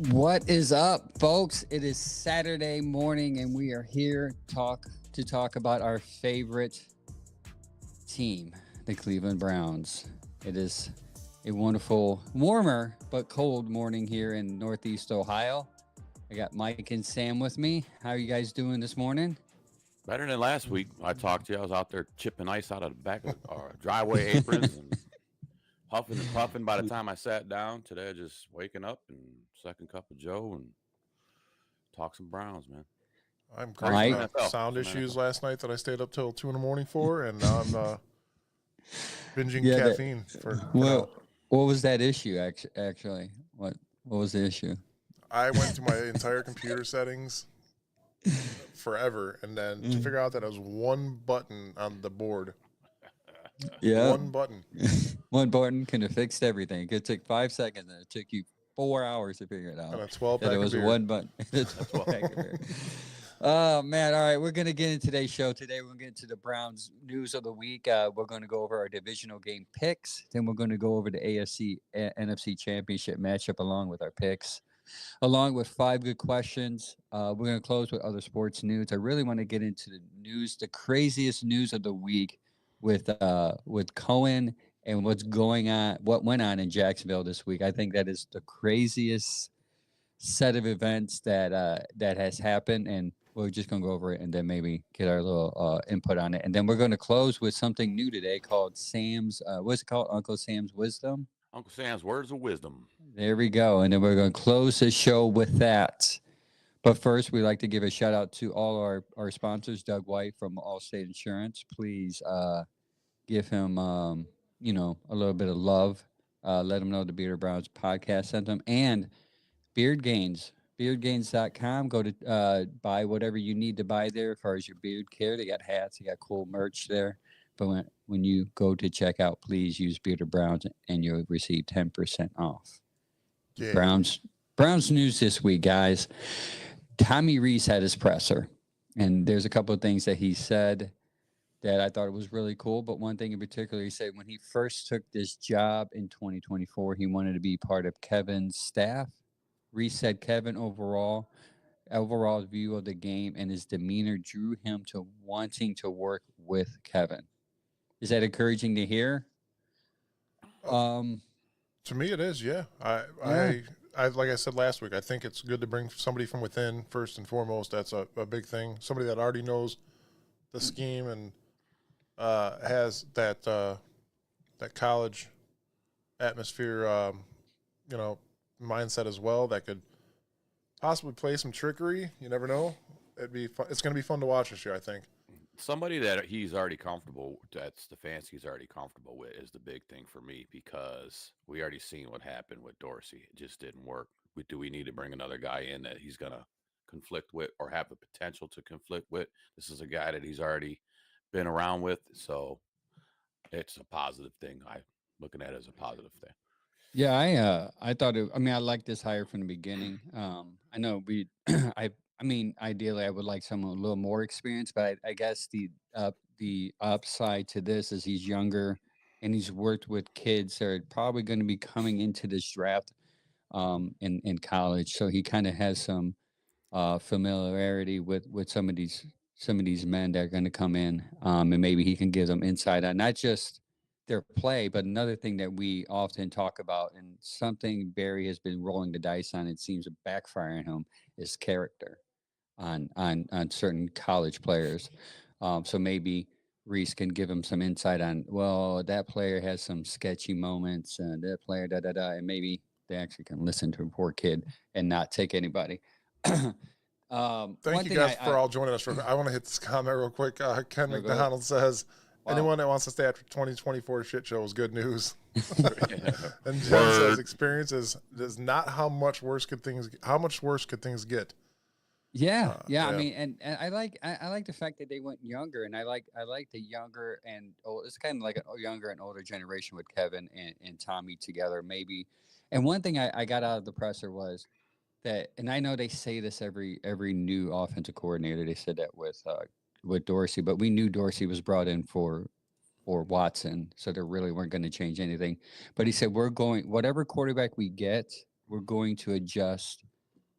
What is up, folks? It is Saturday morning, and we are here to talk about our favorite team, the Cleveland Browns. It is a wonderful, warmer but cold morning here in Northeast Ohio. I got Mike and Sam with me. How are you guys doing this morning? Better than last week. I talked to you. I was out there chipping ice out of the back of our driveway aprons and huffing and puffing by the time I sat down. Today, just waking up and second cup of Joe and talk some Browns, man. I'm Talk great. some Mike, NFL. Sound Some issues NFL. last night that I stayed up till 2 in the morning for, and now I'm binging yeah. caffeine for Well, now. what was that issue? Actually, what was the issue? I went through my entire computer settings forever, and then to figure out that it was one button on the board. Yeah. One button. One button can have fixed everything. It could take 5 seconds, and it took you 4 hours to figure it And out. a 12 That it pack of was beer. one button. That's what. Oh man! All right, we're gonna get into today's show. Today, we're gonna get into the Browns news of the week. We're gonna go over our divisional game picks. Then we're gonna go over the AFC NFC Championship matchup along with our picks, along with five good questions. We're gonna close with other sports news. I really want to get into the news, the craziest news of the week, with Cohen and what's going on, what went on in Jacksonville this week. I think that is the craziest set of events that has happened, and we're just gonna go over it and then maybe get our little input on it, and then we're going to close with something new today called Sam's. What's it called? Uncle Sam's Wisdom. Uncle Sam's words of wisdom. There we go, and then we're going to close the show with that. But first, we like to give a shout out to all our sponsors. Doug White from Allstate Insurance. Please give him a little bit of love. Let him know the Beard Browns podcast sent him, and Beard Gains, beardgains.com. Go to buy whatever you need to buy there as far as your beard care. They got hats, they got cool merch there. But when you go to checkout, please use Bearded Browns and you'll receive 10% off. Yeah. Browns news this week, guys. Tommy Rees had his presser, and there's a couple of things that he said that I thought it was really cool. But one thing in particular, he said when he first took this job in 2024, he wanted to be part of Kevin's staff. Reese said Kevin overall view of the game and his demeanor drew him to wanting to work with Kevin. Is that encouraging to hear? Um, To me, it is. Yeah. yeah, I like I said last week. I think it's good to bring somebody from within first and foremost. That's a big thing. Somebody that already knows the scheme and has that college atmosphere, mindset as well. That could possibly play some trickery. You never know. It'd be fun. It's going to be fun to watch this year, I think. Somebody that he's already comfortable, that Stefanski's already comfortable with, is the big thing for me because we already seen what happened with Dorsey. It just didn't work. Do we need to bring another guy in that he's going to conflict with or have the potential to conflict with? This is a guy that he's already been around with, so it's a positive thing. I'm looking at it as a positive thing. yeah. I thought it. I mean, I liked this hire from the beginning. I know we. I mean, ideally, I would like someone a little more experienced, but I guess the upside to this is he's younger and he's worked with kids that are probably going to be coming into this draft in college, so he kind of has some familiarity with some of these men that are going to come in, and maybe he can give them insight on not just their play, but another thing that we often talk about and something Barry has been rolling the dice on. It seems to backfire on him is character on certain college players. So maybe Reese can give him some insight on, well, that player has some sketchy moments and that player da da da, and maybe they actually can listen to a poor kid and not take anybody. Thank One you thing guys I for all joining us. I want to hit this comment real quick. Ken no, go ahead. McDonald says, Wow. anyone that wants to stay after 2024 shit show is good news. And Jen Word. says experience is not how much worse could things get. Yeah, yeah. I Yeah. mean, and I like the fact that they went younger, and I like the younger and it's kind of like a younger and older generation with Kevin and Tommy together, maybe. And one thing I got out of the presser was that, and I know they say this every new offensive coordinator. They said that with Dorsey, but we knew Dorsey was brought in for Watson, so they really weren't going to change anything. But he said we're going whatever quarterback we get, we're going to adjust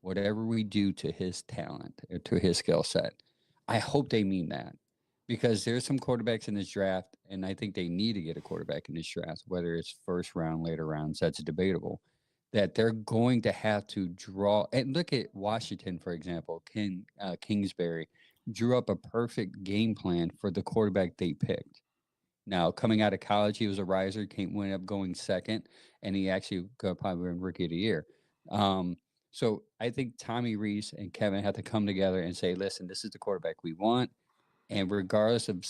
whatever we do to his talent or to his skill set. I hope they mean that because there's some quarterbacks in this draft, and I think they need to get a quarterback in this draft, whether it's first round, later rounds, that's debatable. That they're going to have to draw and look at Washington, for example. Kingsbury drew up a perfect game plan for the quarterback they picked. Now, coming out of college, he was a riser, went up going second, and he actually got probably win Rookie of the Year. Um, so I think Tommy Rees and Kevin have to come together and say, listen, this is the quarterback we want. And regardless of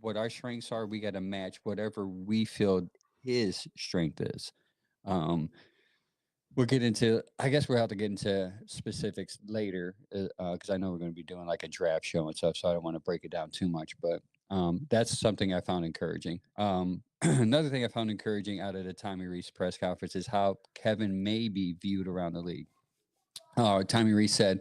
what our strengths are, we got to match whatever we feel his strength is. Um, we'll get into, I guess we'll have to get into specifics later because I know we're going to be doing like a draft show and stuff. So I don't want to break it down too much, but that's something I found encouraging. Another thing I found encouraging out of the Tommy Rees press conference is how Kevin may be viewed around the league. Tommy Rees said,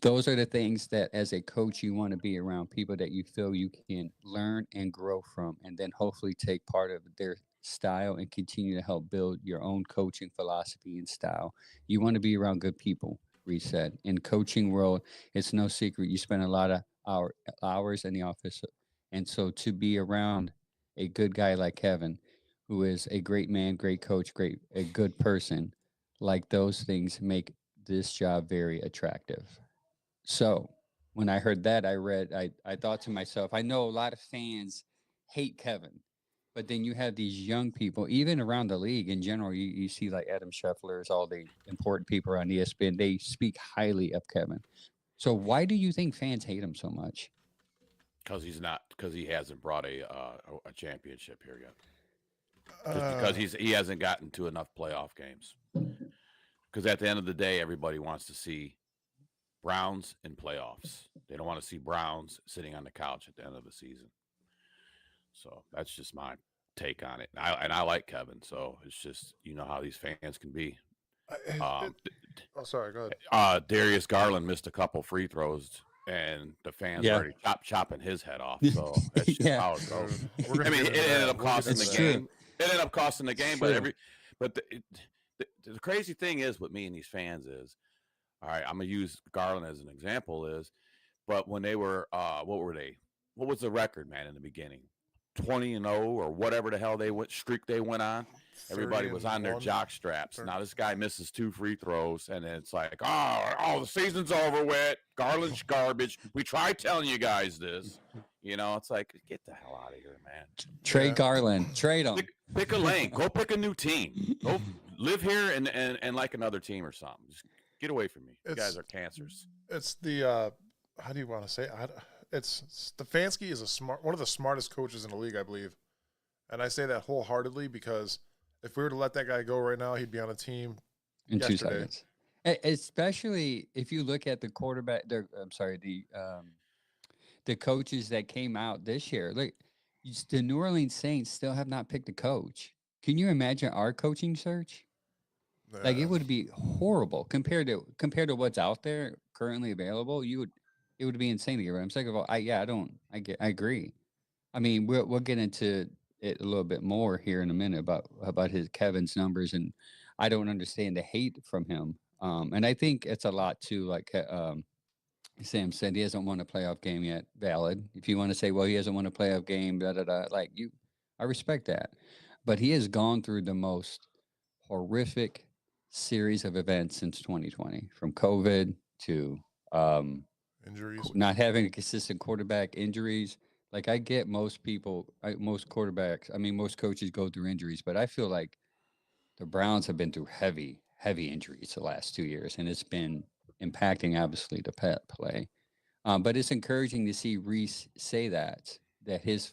those are the things that as a coach, you want to be around people that you feel you can learn and grow from, and then hopefully take part of their style and continue to help build your own coaching philosophy and style. You want to be around good people, Rees said. In coaching world, it's no secret. You spend a lot of hours in the office. And so to be around a good guy like Kevin, who is a great man, great coach, a good person, like those things make this job very attractive. So when I heard that, I thought to myself, I know a lot of fans hate Kevin, but then you have these young people, even around the league in general. You see like Adam Scheffler's, all the important people on ESPN, they speak highly of Kevin. So why do you think fans hate him so much? Because he hasn't brought a championship here yet. Just because he hasn't gotten to enough playoff games. Because at the end of the day, everybody wants to see Browns in playoffs. They don't want to see Browns sitting on the couch at the end of the season. So that's just my take on it. I like Kevin, so it's just how these fans can be. Sorry, go ahead. Darius Garland missed a couple free throws, and the fans are already chopping his head off. So that's just how it goes. I mean, it ended up costing the game. It ended up costing the game, but the crazy thing is with me and these fans is, all right, I'm gonna use Garland as an example. But when they were, what were they? What was the record, man, in the beginning? 20-0 or whatever the hell they went on. Everybody was on their jock straps. 30. Now this guy misses 2 free throws, and then it's like, the season's over with. Garland's garbage. We tried telling you guys this. It's like, get the hell out of here, man. Trade Garland. Trade him. Pick a lane. Go pick a new team. Go live here and like another team or something. Just get away from me. You guys are cancers. It's the how do you want to say it? Stefanski is one of the smartest coaches in the league, I believe. And I say that wholeheartedly because if we were to let that guy go right now, he'd be on a team in 2 seconds. Especially if you look at the quarterback, the coaches that came out this year. Look, the New Orleans Saints still have not picked a coach. Can you imagine our coaching search? Like it would be horrible compared to what's out there currently available. It would be insane to get rid of him. Second of all, I agree. I mean, we'll get into it a little bit more here in a minute about Kevin's numbers, and I don't understand the hate from him. And I think it's a lot too. Like Sam said, he hasn't won a playoff game yet. Valid. If you want to say, well, he hasn't won a playoff game, I respect that. But he has gone through the most horrific series of events since 2020, from COVID to injuries, not having a consistent quarterback, injuries. Like I get most quarterbacks, most coaches go through injuries, but I feel like the Browns have been through heavy injuries the last 2 years, and it's been impacting obviously the play. But it's encouraging to see Rees say that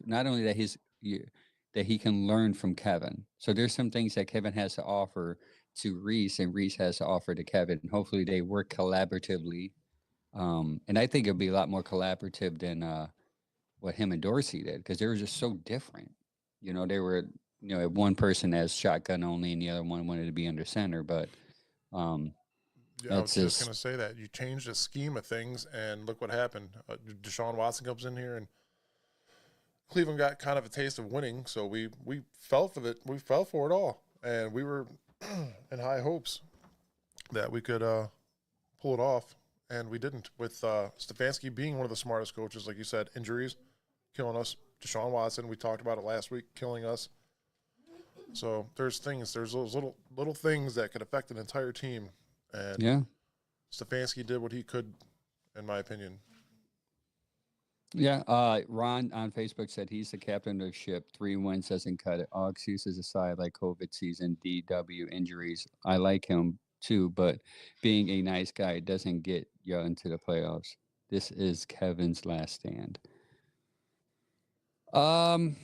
not only that he can learn from Kevin. So there's some things that Kevin has to offer to Rees, and Rees has to offer to Kevin. And hopefully they work collaboratively. And I think it'll be a lot more collaborative than what him and Dorsey did, because they were just so different. They were, one person has shotgun only and the other one wanted to be under center. But I was just going to say that. You changed the scheme of things, and look what happened. Deshaun Watson comes in here, and Cleveland got kind of a taste of winning, so we fell for it. We fell for it all, and we were in high hopes. that we could pull it off, and we didn't. With Stefanski being one of the smartest coaches, like you said, injuries killing us. Deshaun Watson, we talked about it last week, killing us. So there's those little things that could affect an entire team, and Yeah. Stefanski did what he could, in my opinion. Yeah. Ron on Facebook said he's the captain of the ship. 3 wins doesn't cut it. All excuses aside, like COVID season, DW injuries. I like him too, but being a nice guy doesn't get you into the playoffs. This is Kevin's last stand. Um,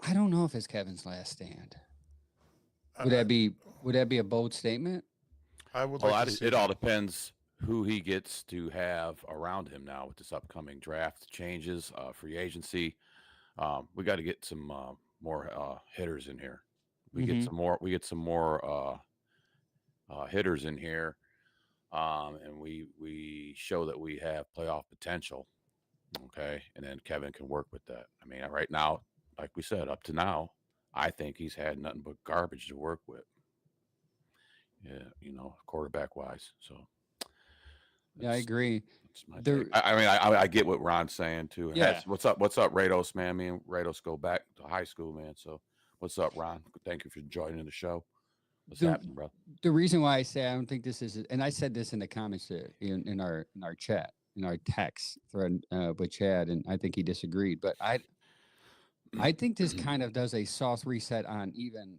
I don't know if it's Kevin's last stand. Would I, that be would that be a bold statement? I would Well, like to see it all depends who he gets to have around him now with this upcoming draft changes, free agency. We got to get some more hitters in here. We get Mm-hmm. some more. We get some more hitters in here, and we show that we have playoff potential. Okay, and then Kevin can work with that. I mean, right now, like we said, up to now, I think he's had nothing but garbage to work with. Yeah, quarterback wise. So Yeah, I that's agree. that's my take. There, I mean, I get what Ron's saying too. yeah. What's up? What's up, Rados, man? Me and Rados go back to high school, man. So what's up, Ron? Thank you for joining the show. What's The happening, bro? the reason why I say I don't think this is, and I said this in the comments in our chat, in our text thread with Chad, and I think he disagreed. But I think this kind of does a soft reset on even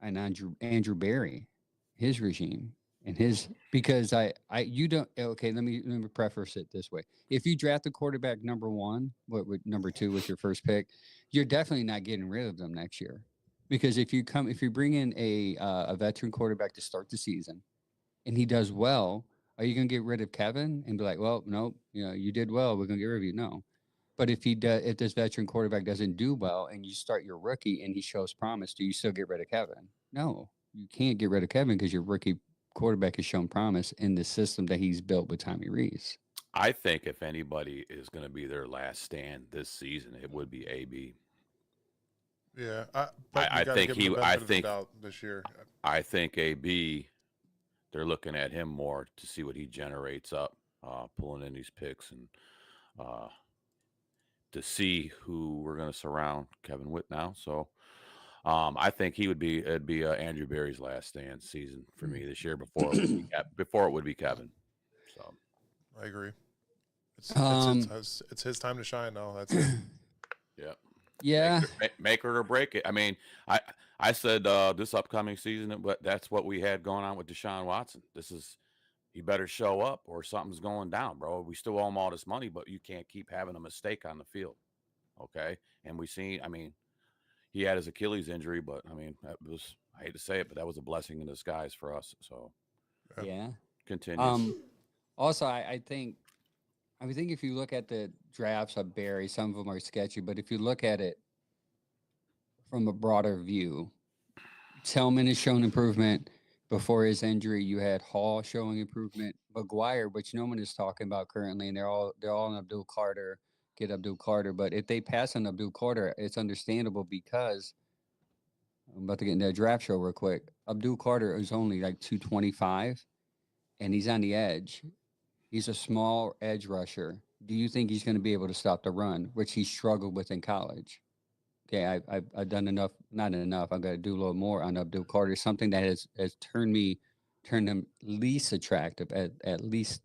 and Andrew Barry, his regime and his, because I you don't, okay, let me preface it this way. If you draft a quarterback number 1, what would number 2 with your first pick, you're definitely not getting rid of them next year. Because if you bring in a veteran quarterback to start the season and he does well, are you going to get rid of Kevin and be like, well, nope, you did well, we're going to get rid of you? No. But if this veteran quarterback doesn't do well and you start your rookie and he shows promise, do you still get rid of Kevin? No, you can't get rid of Kevin because your rookie quarterback has shown promise in the system that he's built with Tommy Rees. I think if anybody is going to be their last stand this season, it would be AB. Yeah, but you I got to think give him he. the I benefit of the think. doubt this year. I think AB. They're looking at him more to see what he generates up, pulling in these picks and uh, to see who we're going to surround Kevin with now. So I think it'd be Andrew Barry's last stand season for me this year before it would be Kevin. So I agree. It's Um, it's his time to shine now. That's it. yeah, yeah, make it or break it. I mean, I said this upcoming season, but that's what we had going on with Deshaun Watson. He better show up or something's going down, bro. We still owe him all this money, but you can't keep having a mistake on the field. Okay. And I mean, he had his Achilles injury, but I mean, I hate to say it, but that was a blessing in disguise for us. So yeah. continue. Also, I think if you look at the drafts of Barry, some of them are sketchy, but if you look at it from a broader view, Tillman has shown improvement. Before his injury, you had Hall showing improvement. McGuire, which no one is talking about currently, and they're all on Abdul Carter, get Abdul Carter. But if they pass on Abdul Carter, it's understandable because I'm about to get into that draft show real quick. Abdul Carter is only like 225, and he's on the edge. He's a small edge rusher. Do you think he's going to be able to stop the run, which he struggled with in college? Okay, I've done enough, not enough. I've got to do a little more on Abdul Carter. Something that has turned him least attractive, at least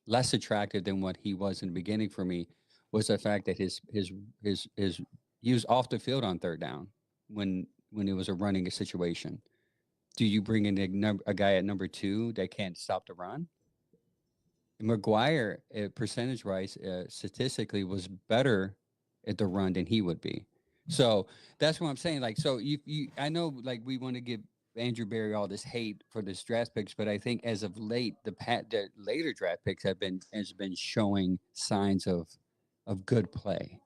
less attractive than what he was in the beginning for me, was the fact that his he was off the field on third down when it was a running situation. Do you bring in a guy at number 2 that can't stop the run? McGuire, percentage wise, statistically, was better at the run than he would be. So that's what I'm saying. Like, so I know, like, we want to give Andrew Barry all this hate for this draft picks, but I think as of late, the later draft picks has been showing signs of good play.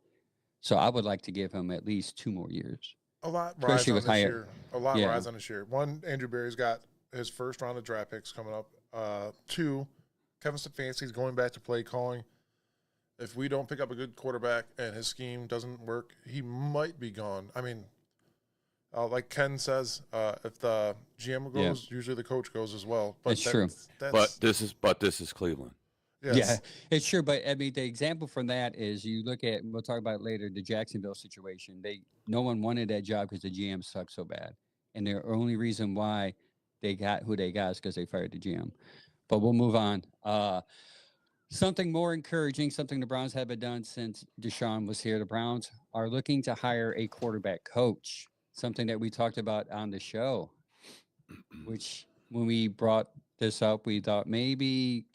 So I would like to give him at least 2 more years, A lot rides especially on with this higher. year. A lot Yeah, rides on this year. One, Andrew Barry's got his first round of draft picks coming up. 2, Kevin Stefanski's going back to play calling. If we don't pick up a good quarterback and his scheme doesn't work, he might be gone. I mean, Like Ken says, if the GM Yeah, goes, usually the coach goes as well. it's true. But That's this is Cleveland. Yeah, yes. it's true. But I mean, the example from that is you look at, we'll talk about it later, the Jacksonville situation. No one wanted that job because the GM sucked so bad. And the only reason why they got who they got is because they fired the GM. But we'll move on. Something more encouraging, something the Browns haven't done since Deshaun was here. The Browns are looking to hire a quarterback coach, something that we talked about on the show, which when we brought this up, we thought maybe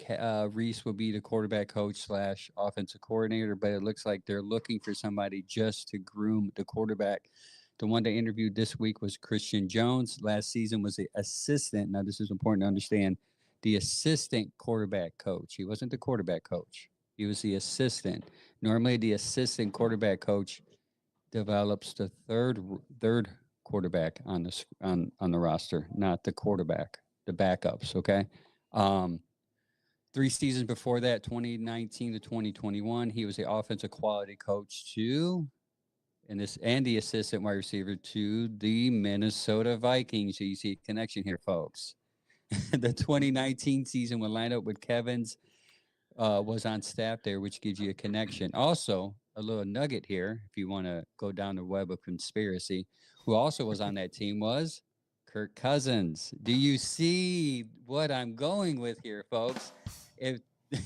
Reese would be the quarterback coach slash offensive coordinator, but it looks like they're looking for somebody just to groom the quarterback. The one they interviewed this week was Christian Jones. Last season was the assistant. Now, this is important to understand. The assistant quarterback coach. He wasn't the quarterback coach. He was the assistant. Normally, the assistant quarterback coach develops the third quarterback on the roster, not the quarterback, the backups. Okay. Um, 3 seasons before that, 2019 to 2021, he was the offensive quality coach too, and the assistant wide receiver to the Minnesota Vikings. So you see a connection here, folks. The 2019 season would line up with Kevin's was on staff there, which gives you a connection. Also, a little nugget here, if you want to go down the web of conspiracy, who also was on that team was Kirk Cousins. Do you see what I'm going with here, folks? If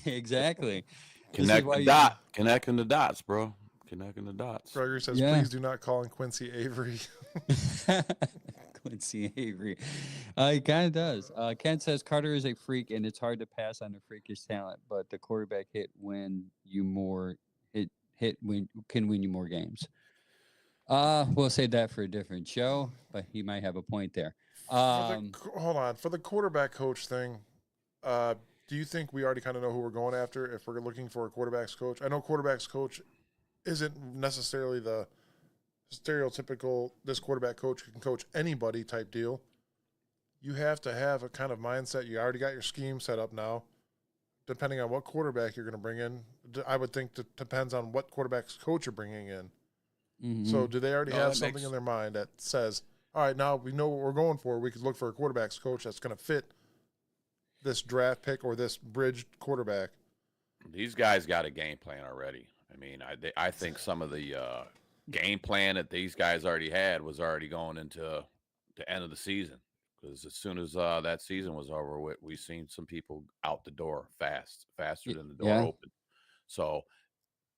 exactly, this is why you. Connecting the dots, bro. Connecting the dots. Gregory says, Yeah. please do not call him Quincy Avery. Quincy Avery. He kind of does. Ken says Carter is a freak, and it's hard to pass on the freakish talent, but the quarterback hit when can win you more games. We'll save that for a different show, but he might have a point there. Hold on. For the quarterback coach thing, do you think we already kind of know who we're going after if we're looking for a quarterback's coach? I know quarterback's coach isn't necessarily the stereotypical this quarterback coach can coach anybody type deal. You have to have a kind of mindset. You already got your scheme set up now. Depending on what quarterback you're going to bring in, I would think that depends on what quarterback's coach you're bringing in. Mm-hmm. So do they already have something in their mind that says, all right, now we know what we're going for. We could look for a quarterback's coach that's going to fit this draft pick or this bridged quarterback. These guys got a game plan already. I mean, I think some of the game plan that these guys already had was already going into the end of the season, because as soon as that season was over with, we seen some people out the door faster than the door opened. So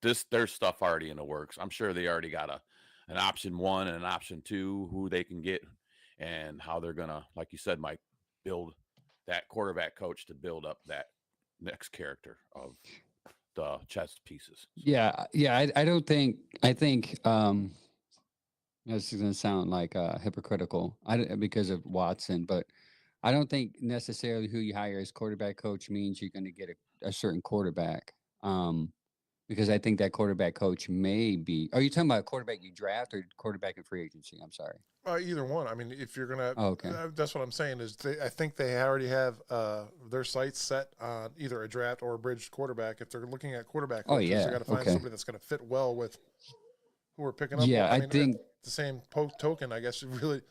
there's stuff already in the works. I'm sure they already got an option 1 and an option 2 who they can get and how they're gonna, like you said, Mike, build that quarterback coach to build up that next character of the chess pieces. So. Yeah. I think this is going to sound like hypocritical because of Watson, but I don't think necessarily who you hire as quarterback coach means you're going to get a certain quarterback. Because I think that quarterback coach may be. Are you talking about quarterback you draft or quarterback in free agency? I'm sorry. Either one. I mean, if you're gonna, okay. That's what I'm saying. Is I think they already have their sights set on either a draft or a bridged quarterback. If they're looking at quarterback coaches, they got to find somebody that's going to fit well with who we're picking up. Yeah, well, I think the same token. I guess really,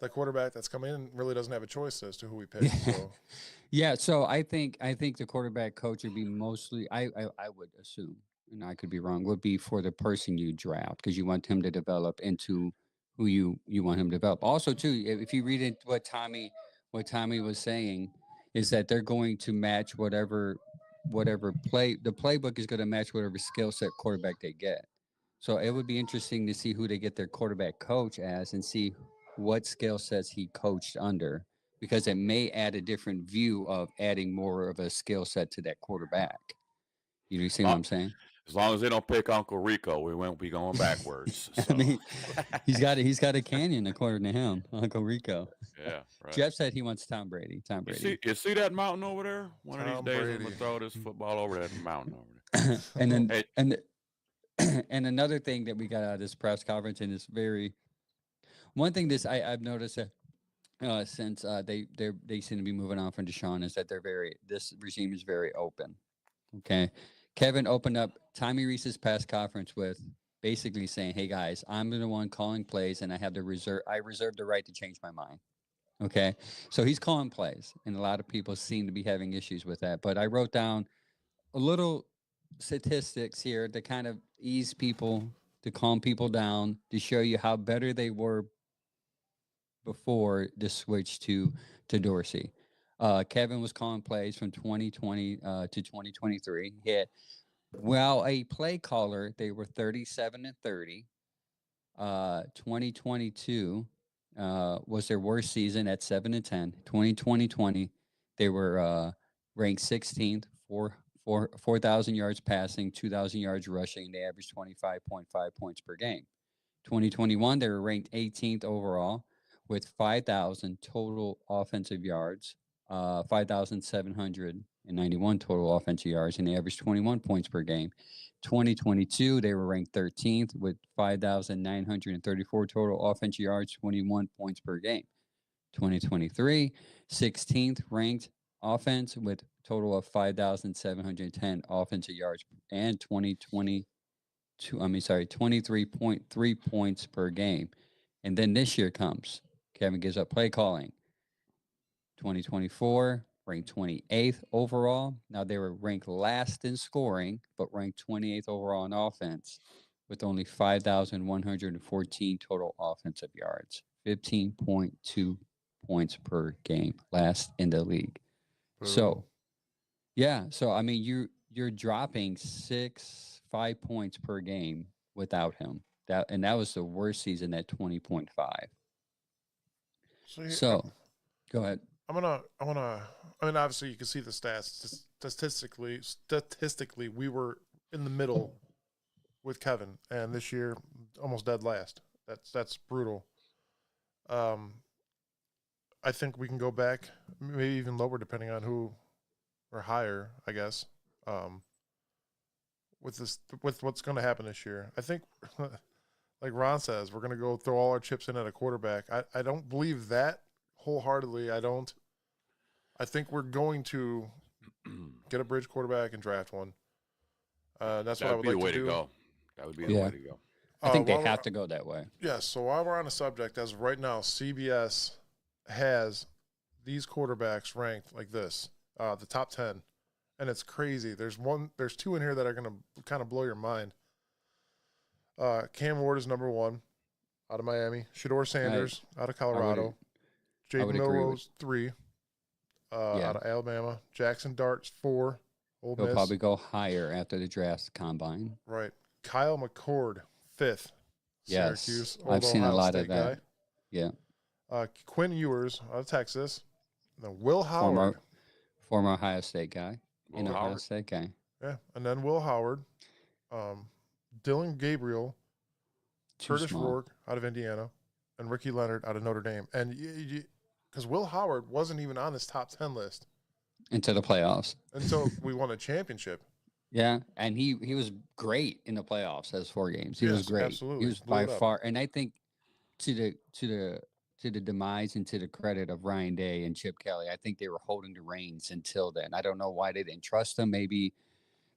the quarterback that's coming in really doesn't have a choice as to who we pick. So. Yeah, so I think the quarterback coach would be mostly. I would assume, and I could be wrong, would be for the person you draft because you want him to develop into who you want him to develop. Also, too, if you read it, what Tommy was saying is that they're going to match whatever the playbook is going to match whatever skill set quarterback they get. So it would be interesting to see who they get their quarterback coach as and see what skill sets he coached under, because it may add a different view of adding more of a skill set to that quarterback. You see what I'm saying? As long as they don't pick Uncle Rico, we won't be going backwards. So. I mean, he's got a canyon according to him, Uncle Rico. Yeah, right. Jeff said he wants Tom Brady. You see that mountain over there? One of these days, I'm gonna throw this football over that mountain over there. And then and another thing that we got out of this press conference, and it's one thing I've noticed that since they seem to be moving on from Deshaun, is that this regime is very open. Okay, Kevin opened up Tommy Rees's press conference with, basically saying, "Hey guys, I'm the one calling plays, and I reserve the right to change my mind." Okay, so he's calling plays, and a lot of people seem to be having issues with that. But I wrote down a little statistics here to kind of ease people, to calm people down, to show you how better they were before the switch to Dorsey. Kevin was calling plays from 2020 to 2023. He had, well, a play caller, they were 37-30. 2022 was their worst season at 7-10. 2020, they were ranked 16th, 4,000 yards passing, 2,000 yards rushing. They averaged 25.5 points per game. 2021, they were ranked 18th overall with 5,000 total offensive yards, 5,791 total offensive yards, and they averaged 21 points per game. 2022, they were ranked 13th with 5,934 total offensive yards, 21 points per game. 2023, 16th ranked offense with total of 5,710 offensive yards and 23.3 points per game. And then this year comes. Kevin gives up play calling. 2024, ranked 28th overall. Now they were ranked last in scoring, but ranked 28th overall in offense with only 5,114 total offensive yards, 15.2 points per game, last in the league. So, yeah. So I mean, you're dropping 5 points per game without him. That was the worst season at 20.5. So go ahead. I mean, obviously you can see the stats. Statistically, we were in the middle with Kevin, and this year almost dead last. That's brutal. I think we can go back, maybe even lower, depending on who, or higher, I guess. With what's going to happen this year, I think, like Ron says, we're going to go throw all our chips in at a quarterback. I don't believe that wholeheartedly. I don't. I think we're going to get a bridge quarterback and draft one. That's what I would like to do. That would be the way to go. I think they have to go that way. Yes. So while we're on the subject, as of right now, CBS has these quarterbacks ranked like this, the top 10, and it's crazy. There's two in here that are going to kind of blow your mind. Cam Ward is number 1 out of Miami. Shedeur Sanders out of Colorado. Jaden Milrose 3 out of Alabama. Jackson Dart's 4. Ole Miss. He'll probably go higher after the draft combine. Right. Kyle McCord 5th. Yes, Syracuse. I've seen a lot State of that. Guy. Yeah. Quinn Ewers out of Texas. Then Will Howard. Former Ohio State guy. Ohio State guy. Yeah. And then Will Howard. Dylan Gabriel. Curtis Rourke out of Indiana. And Ricky Leonard out of Notre Dame. And because Will Howard wasn't even on this top 10 list. Into the playoffs. Until we won a championship. Yeah, and he was great in the playoffs as 4 games. He was great. Absolutely. He was by far, and I think to the demise and to the credit of Ryan Day and Chip Kelly, I think they were holding the reins until then. I don't know why they didn't trust him. Maybe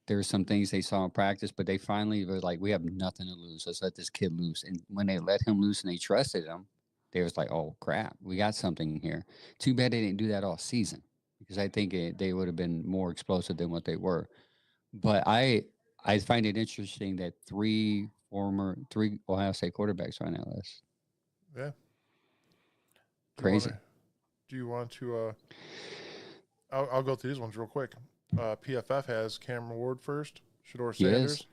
there were some things they saw in practice, but they finally were like, we have nothing to lose. Let's let this kid loose. And when they let him loose and they trusted him, they was like, oh crap, we got something here. Too bad they didn't do that all season, because I think they would have been more explosive than what they were. But I find it interesting that 3 Ohio State quarterbacks are on that list. Yeah. Crazy. Do you want to I'll go through these ones real quick. PFF has Cameron Ward first, Shedeur Sanders,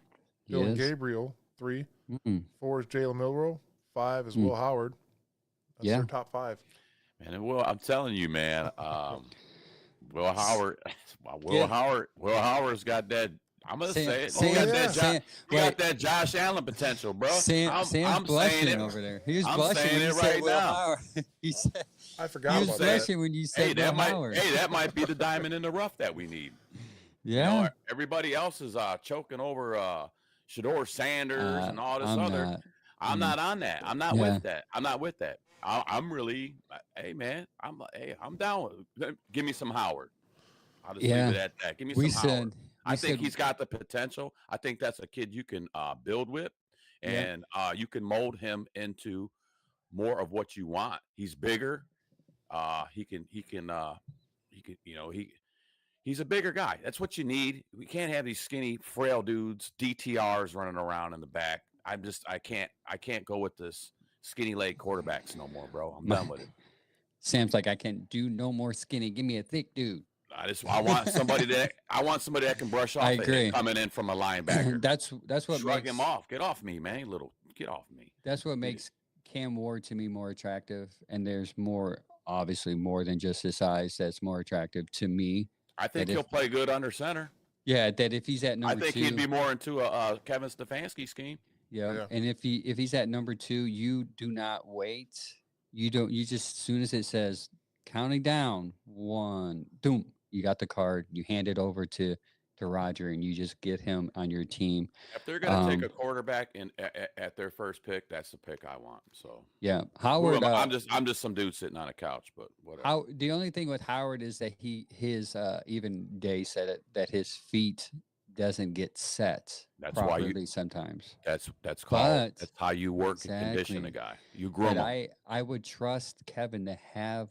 Dylan Gabriel 3, 4 is Jalen Milroe, 5 is Will Howard. That's their top 5. Man, I'm telling you, man, Will Howard's got that. I'm gonna say it. He got that Josh Allen potential, bro. I'm blushing over there. He was blushing when you said Will Howard. He said, I forgot about that. He was blushing when you said Will Howard. That might be the diamond in the rough that we need. Yeah. You know, everybody else is choking over Shedeur Sanders and all this other. I'm not on that. I'm not with that. I'm not with that. I'm really, hey man, I'm down with. Give me some Howard. I'll just leave it at that. Give me some Howard. I think he's got the potential. I think that's a kid you can build with, Yep. and you can mold him into more of what you want. He's bigger. He's a bigger guy. That's what you need. We can't have these skinny, frail dudes, DTRs running around in the back. I can't go with this skinny leg quarterbacks no more, bro. I'm My, done with it. Sam's like, I can't do no more skinny. Give me a thick dude. I want somebody that can brush off I a hit agree. coming in from a linebacker. That's what Shrug makes him off. Get off me, man. Get off me. that's what Get it. makes Cam Ward to me more attractive. And there's obviously more than just his size that's more attractive to me. I think That he'll if play good under center. yeah, that if he's at I number think 2, he'd be more into a Kevin Stefanski scheme. yeah. Yeah. And if he's at number 2, you do not wait. You just as soon as it says counting down 1, boom, you got the card. You hand it over to Roger, and you just get him on your team. If they're going to take a quarterback at their first pick, that's the pick I want. So Yeah, who Howard. am I? I'm just some dude sitting on a couch, but whatever. The only thing with Howard is that his even Day said it, that his feet doesn't get set That's why properly sometimes. That's But that's how you work and condition a exactly. guy. You groom But him. I would trust Kevin to have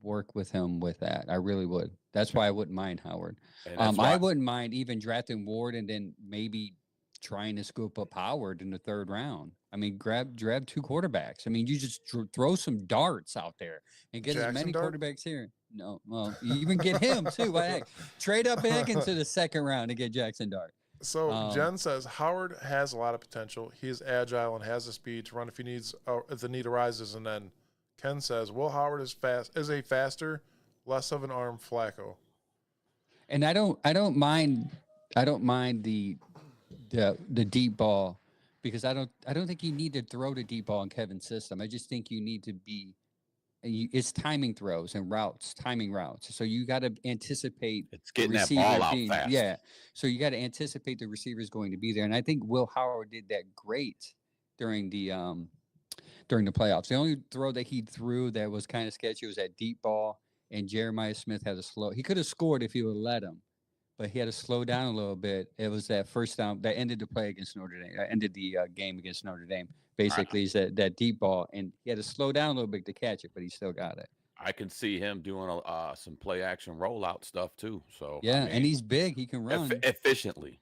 work with him with that. I really would. That's why I wouldn't mind Howard. And that's I why wouldn't mind even drafting Ward and then maybe trying to scoop up Howard in the 3rd round. I mean, grab 2 quarterbacks. I mean, you just throw some darts out there and get as many Dart? quarterbacks here. No, well, you even get him too. Why heck? Trade up back into the 2nd round to get Jackson Dart. So Jen says Howard has a lot of potential. He is agile and has the speed to run if he needs, if the need arises. And then Ken says, Will Howard is a faster, less of an arm Flacco. And I don't mind the deep ball, because I don't think you need to throw the deep ball in Kevin's system. I just think you need to be it's timing throws and timing routes. So you got to anticipate it's getting that ball out fast. Yeah. So you got to anticipate the receiver is going to be there. And I think Will Howard did that great during the playoffs. The only throw that he threw that was kind of sketchy was that deep ball, and Jeremiah Smith had he could have scored if he would let him, but he had to slow down a little bit. It was that first down that ended the play against Notre Dame, ended the game against Notre Dame. Basically, is that deep ball, and he had to slow down a little bit to catch it, but he still got it. I can see him doing some play action rollout stuff too. So yeah, and he's big; he can run efficiently.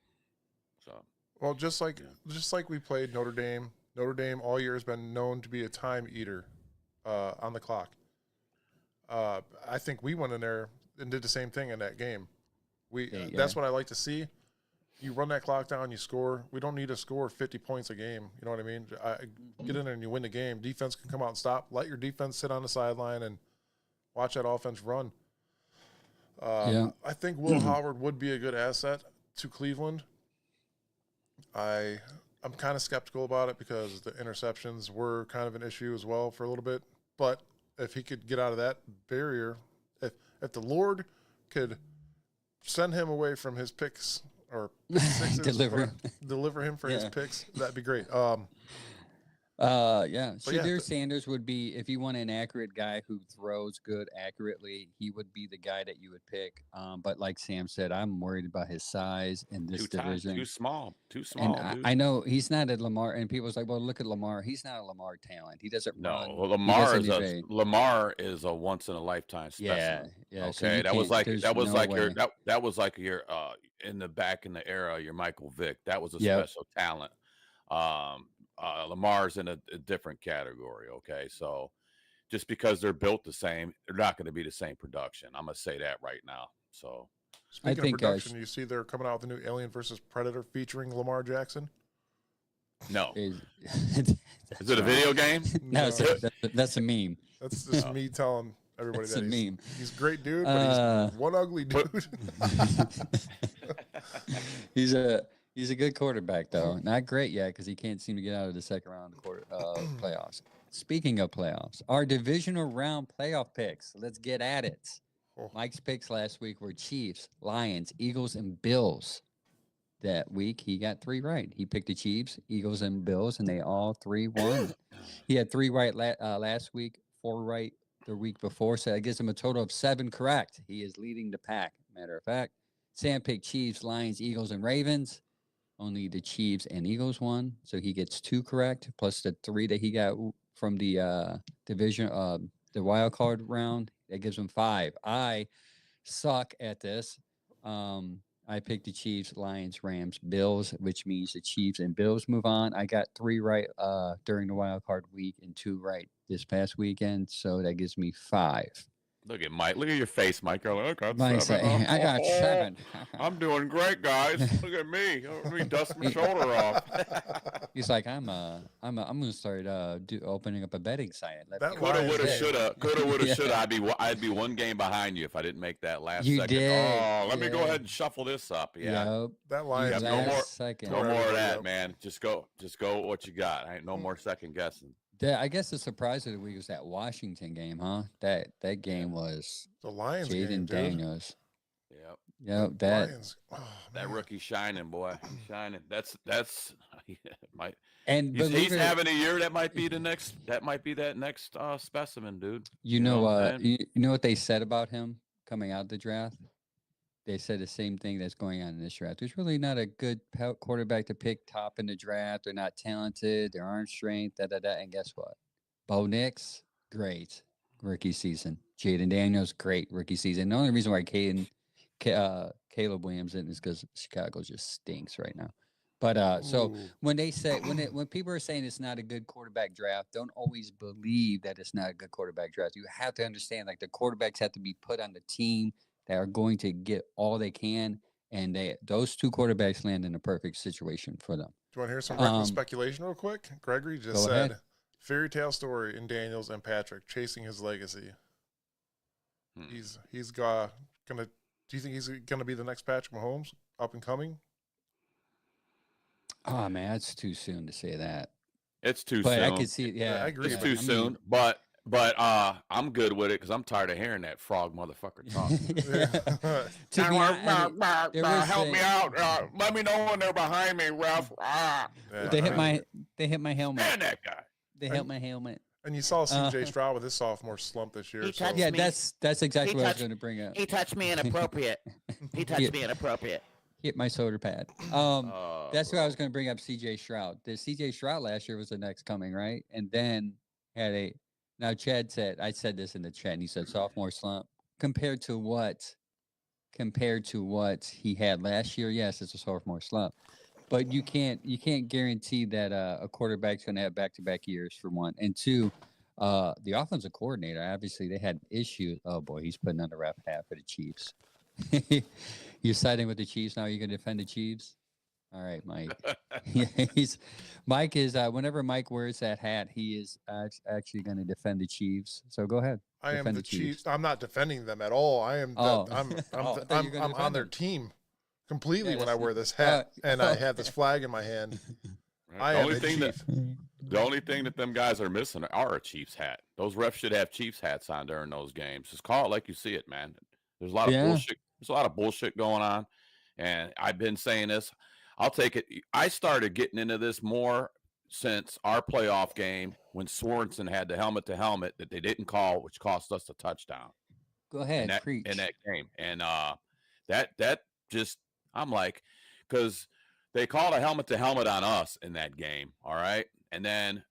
So well, just like we played Notre Dame. Notre Dame all year has been known to be a time eater on the clock. I think we went in there and did the same thing in that game. That's what I like to see. You run that clock down, you score. We don't need to score 50 points a game. You know what I mean? Get in there and you win the game. Defense can come out and stop. Let your defense sit on the sideline and watch that offense run. I think Will Howard would be a good asset to Cleveland. I'm kind of skeptical about it because the interceptions were kind of an issue as well for a little bit. But if he could get out of that barrier, if the Lord could send him away from his picks or pick sixes, deliver him for his picks, that'd be great. Shadir Sanders would be, if you want an accurate guy who throws good accurately, he would be the guy that you would pick. But like Sam said, I'm worried about his size in this division. Too small. And I know he's not a Lamar, and people's like, well, look at Lamar. He's not a Lamar talent. He doesn't run. Well, Lamar is a once in a lifetime specimen. Yeah. Okay, So that was like your in the era, your Michael Vick. That was a special talent. Lamar's in a different category. Okay, so just because they're built the same, they're not going to be the same production. I'm gonna say that right now. So speaking of production, you see they're coming out with a new Alien versus Predator featuring Lamar Jackson. No, is it a video game? No, that's a meme. That's just me telling everybody that's a meme. He's a great dude, but he's one ugly dude. He's a good quarterback, though. Not great yet because he can't seem to get out of the 2nd round playoffs. Speaking of playoffs, our divisional round playoff picks. Let's get at it. Mike's picks last week were Chiefs, Lions, Eagles, and Bills. That week, he got 3 right. He picked the Chiefs, Eagles, and Bills, and they all 3 won. He had 3 right last week, 4 right the week before, so that gives him a total of 7 correct. He is leading the pack, matter of fact. Sam picked Chiefs, Lions, Eagles, and Ravens. only the Chiefs and Eagles won, so he gets 2 correct plus the 3 that he got from the division the wild card round. That gives him 5. I suck at this. I picked the Chiefs, Lions, Rams, Bills, which means the Chiefs and Bills move on. I got 3 right during the wild card week and 2 right this past weekend, so that gives me 5. Look at Mike. Look at your face, Mike. You're like, I got Mike 7. said, I got 7. I'm doing great, guys. Look at me. Let me dust my shoulder off. He's like, I'm gonna start opening up a betting site. That Coulda, Lions woulda, game. shoulda. Coulda, woulda, Yeah. shoulda. I'd be 1 game behind you if I didn't make that last You second. did, Oh, let me go yeah. ahead and shuffle this up. Yeah. Yep. That Lions no game. more- Second. No Tore more of everybody that, up. man. Just go with what you got. I ain't no more second guessing. I guess the surprise of the week was that Washington game, huh? That game was The Lions game, Jaden dude. Daniels. Yep. Yep, that Lions. Oh, That man. rookie shining, boy. Shining. That's might and he's believe it, having a year that might be that next specimen, dude. you know know what I'm saying? you know what they said about him coming out the draft? They said the same thing that's going on in this draft. There's really not a good quarterback to pick top in the draft. They're not talented. Their arm strength, And guess what? Bo Nix, great rookie season. Jaden Daniels, great rookie season. The only reason why Caleb Williams isn't is because Chicago just stinks right now. But so Ooh. when they say when people are saying it's not a good quarterback draft, don't always believe that it's not a good quarterback draft. You have to understand like the quarterbacks have to be put on the team that are going to get all they can, and those 2 quarterbacks land in a perfect situation for them. Do you want to hear some reckless Um, speculation real quick? Gregory just go said, ahead. fairy tale story in Daniels and Patrick chasing his legacy. Hmm. He's gonna. Do you think he's gonna be the next Patrick Mahomes, up and coming? Oh man, it's too soon to say that. It's too But soon. I could see, yeah, I agree. It's Yeah, too I soon. mean- But I'm good with it because I'm tired of hearing that frog motherfucker talk. To be honest, there was help me a- out. Let me know when they're behind me, ref. Yeah, They hit I mean, my helmet. Man, that guy. They hit my helmet. And you saw C.J. Uh, Stroud with his sophomore slump this year. He So touched Yeah, me. that's exactly He what I was touched- going to bring up. He touched me inappropriate. He touched Yeah. me inappropriate. Hit my shoulder pad. That's what I was going to bring up. C.J. Stroud. The C.J. Stroud last year was the next coming, right? And then had a. Now Chad said, I said this in the chat, and he said sophomore slump compared to what? Compared to what he had last year, yes, it's a sophomore slump. But you can't guarantee that a quarterback's going to have back-to-back years for one, and two. The offensive coordinator, obviously, they had issues. Oh boy, he's putting on the ref hat for the Chiefs. You're siding with the Chiefs now. You're gonna defend the Chiefs. All right, Mike. Yeah, Mike is. Whenever Mike wears that hat, he is actually going to defend the Chiefs. So go ahead. I am defend the the Chiefs. Chiefs. I'm not defending them at all. I am. Oh. I'm Oh, I thought you were gonna on defend their them. team completely Yeah, when I that's- wear this hat and I have this flag in my hand. I The am only the thing chief. the only thing that them guys are missing are a Chiefs hat. Those refs should have Chiefs hats on during those games. Just call it like you see it, man. There's a lot of Yeah. bullshit. There's a lot of bullshit going on, and I've been saying this. I'll take it. I started getting into this more since our playoff game when Swanson had the helmet to helmet that they didn't call, which cost us a touchdown Go ahead. in that Preach. game. And that just I'm like, because they called a helmet to helmet on us in that game, all right, and then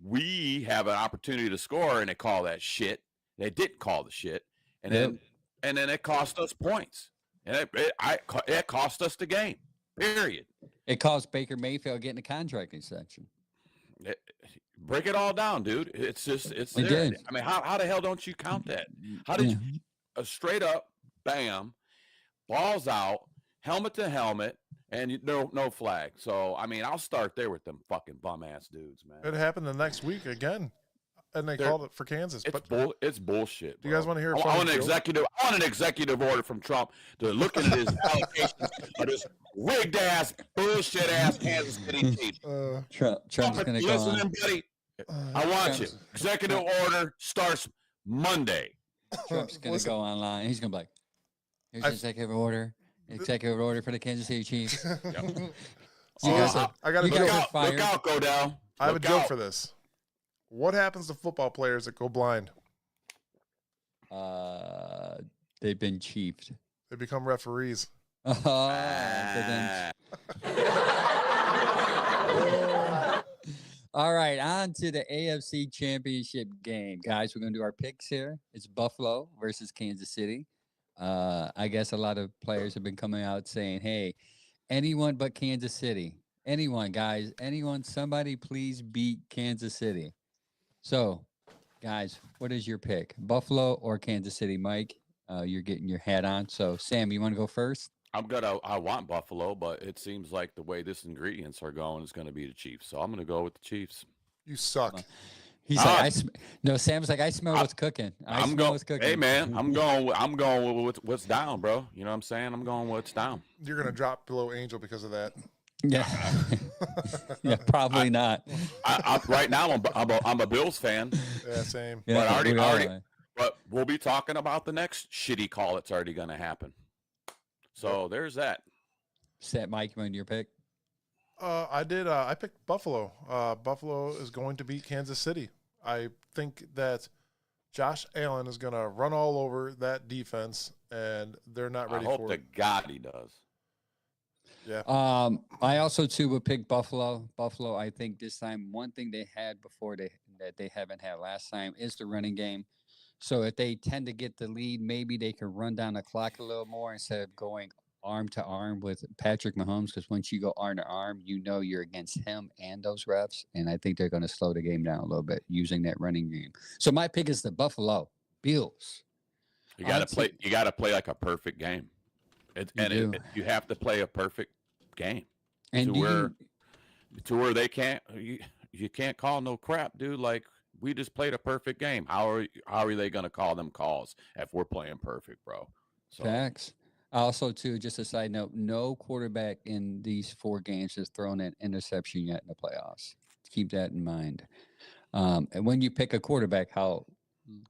we have an opportunity to score, and they call that shit. They didn't call the shit, and Yep. then it cost us points, and it cost us the game. Period. It caused Baker Mayfield getting a contract extension. Break it all down, dude. It's just it's It there. did. I mean, how the hell don't you count that? How did you straight up bam, balls out, helmet to helmet, and no flag. So I mean, I'll start there with them fucking bum ass dudes, man. It happened the next week again, and they They're- called it for Kansas. It's But it's bullshit. Do you guys bro. wanna hear a I funny want an joke? executive. I want an executive order from Trump to look into his allocation of this rigged ass, bullshit ass Kansas City team. Trump's Trump, going to you go on. listening, buddy? I want you. Trump's- Executive order starts Monday. Trump's going to Listen, go online. He's going to be like, here's I- the executive order. Executive order for the Kansas City Chiefs. See, You guys, got- I got a you Look got joke. out, fired. look out, Godell. I have a Look joke out. for this. What happens to football players that go blind? They've been chiefed. They become referees. Oh, Ah. all right, on to the AFC Championship game, guys. We're gonna do our picks here. It's Buffalo versus Kansas City. I guess a lot of players have been coming out saying, "Hey, anyone but Kansas City. Anyone, guys. Anyone. Somebody, please beat Kansas City." So, guys, what is your pick? Buffalo or Kansas City? Mike, you're getting your hat on. So, Sam, you want to go first? I want Buffalo, but it seems like the way this ingredients are going is going to be the Chiefs. So I'm going to go with the Chiefs. You suck. He's Ah, like, no. Sam's like, I smell what's cooking. I I'm smell going. what's cooking. Hey man, I'm going with what's down, bro. You know what I'm saying? I'm going with what's down. You're gonna drop below Angel because of that. Yeah, yeah, probably not. Right now, I'm a Bills fan, Yeah, same. Yeah, but we all already, are. but we'll be talking about the next shitty call that's already going to happen. So there's that. Set Mike on your pick. I did. I picked Buffalo. Buffalo is going to beat Kansas City. I think that Josh Allen is going to run all over that defense, and they're not ready I hope for to it. God he does. Yeah. I also too would pick Buffalo. Buffalo, I think this time one thing they had before that they haven't had last time is the running game. So if they tend to get the lead, maybe they can run down the clock a little more instead of going arm to arm with Patrick Mahomes. Because once you go arm to arm, you know you're against him and those refs, and I think they're going to slow the game down a little bit using that running game. So my pick is the Buffalo Bills. You got to play. You got to play like a perfect game. You have to play a perfect game And to where they can't. You can't call no crap, dude. Like we just played a perfect game. How are they going to call them calls if we're playing perfect, bro? So facts. Also, too, just a side note: no quarterback in these 4 games has thrown an interception yet in the playoffs. Keep that in mind. And when you pick a quarterback, how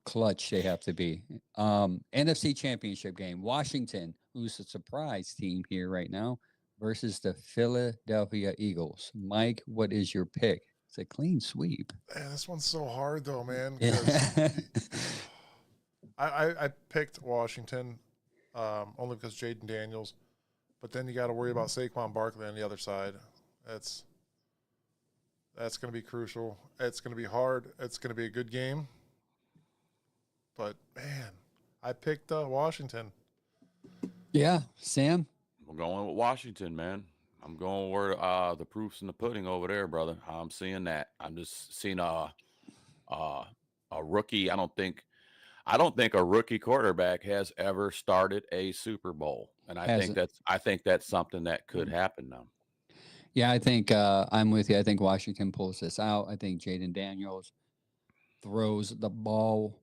clutch they have to be. NFC Championship game: Washington, who's a surprise team here right now, versus the Philadelphia Eagles. Mike, what is your pick? It's a clean sweep. Man, this one's so hard though, man. 'Cause Yeah. I picked Washington only because Jaden Daniels, but then you got to worry about Saquon Barkley on the other side. That's going to be crucial. It's going to be hard. It's going to be a good game. But man, I picked Washington. Yeah, Sam. I'm going with Washington, man. I'm going where the proof's in the pudding over there, brother. I'm seeing that. I'm just seeing a rookie. I don't think a rookie quarterback has ever started a Super Bowl, and I think that's something that could happen now. Yeah, I think I'm with you. I think Washington pulls this out. I think Jaden Daniels throws the ball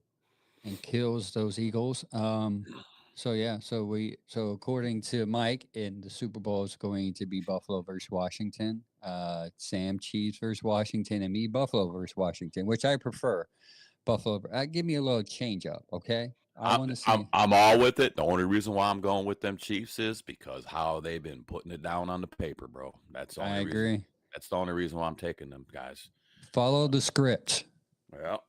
and kills those Eagles. So according to Mike, in the Super Bowl is going to be Buffalo versus Washington. Sam, Chiefs versus Washington, and me, Buffalo versus Washington, which I prefer. Buffalo. Give me a little change up, okay? I want to see. I'm all with it. The only reason why I'm going with them Chiefs is because how they've been putting it down on the paper, bro. That's the only I reason. agree. That's the only reason why I'm taking them, guys. Follow the script. Well,